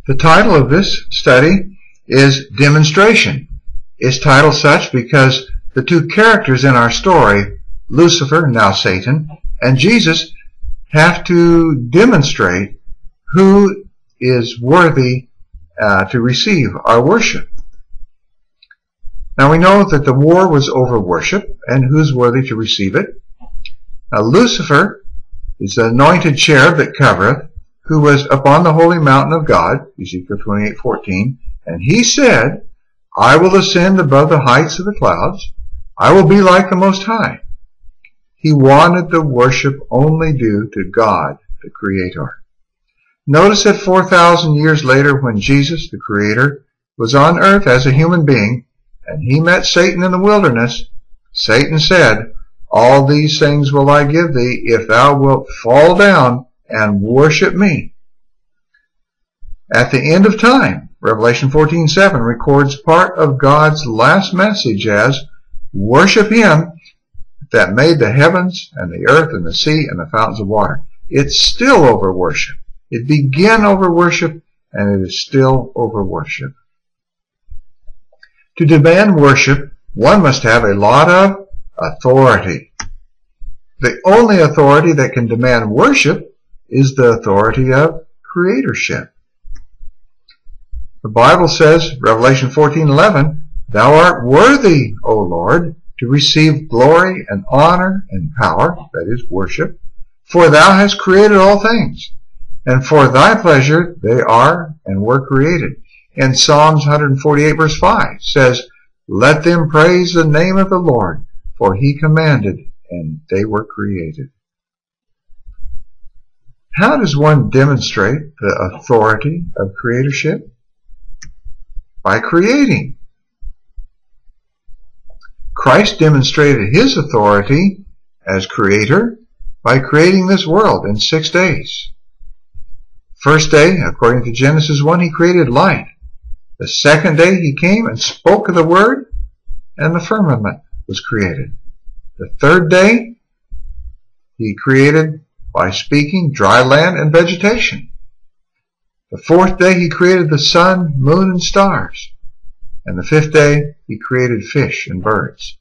The title of this study is Demonstration. It's titled such because the two characters in our story, Lucifer, now Satan, and Jesus, have to demonstrate who is worthy to receive our worship. Now we know that the war was over worship and who's worthy to receive it. Now Lucifer is the anointed cherub that covereth, who was upon the holy mountain of God, Ezekiel 28:14, and he said, I will ascend above the heights of the clouds. I will be like the Most High. He wanted the worship only due to God, the Creator. Notice that 4,000 years later, when Jesus, the Creator, was on earth as a human being, and he met Satan in the wilderness, Satan said, all these things will I give thee if thou wilt fall down and worship me. At the end of time, Revelation 14:7 records part of God's last message as, worship him that made the heavens and the earth and the sea and the fountains of water. It's still over worship. It began over worship, and it is still over worship. To demand worship, one must have a lot of authority. The only authority that can demand worship is the authority of creatorship. The Bible says, Revelation 14:11, Thou art worthy, O Lord, to receive glory and honor and power, that is, worship, for thou hast created all things, and for thy pleasure they are and were created. And Psalms 148 verse 5 says, Let them praise the name of the Lord, for he commanded, and they were created. How does one demonstrate the authority of creatorship? By creating. Christ demonstrated his authority as creator by creating this world in 6 days. First day, according to Genesis 1, he created light. The second day he came and spoke of the word, and the firmament was created. The third day he created by speaking dry land and vegetation. The fourth day he created the sun, moon, and stars. And the fifth day he created fish and birds.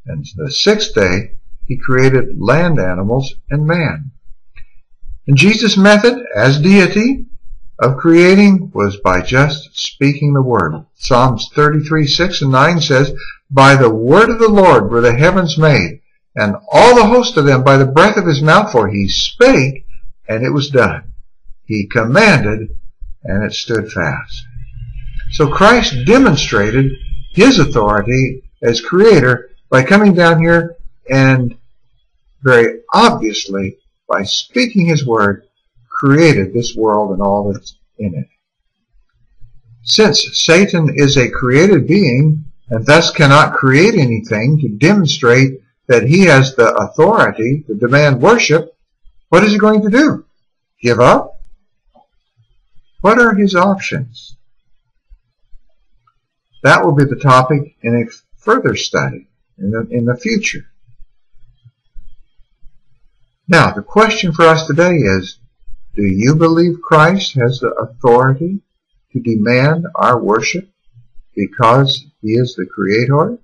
And the sixth day he created land animals and man. And Jesus' method as deity of creating was by just speaking the word. Psalms 33:6 and 9 says, By the word of the Lord were the heavens made, and all the host of them by the breath of his mouth, for he spake, and it was done. He commanded, and it stood fast. So Christ demonstrated his authority as creator by coming down here and very obviously, by speaking his word, created this world and all that's in it. Since Satan is a created being and thus cannot create anything to demonstrate that he has the authority to demand worship, what is he going to do? Give up? What are his options? That will be the topic in a further study in the future. Now, the question for us today is, do you believe Christ has the authority to demand our worship because he is the Creator?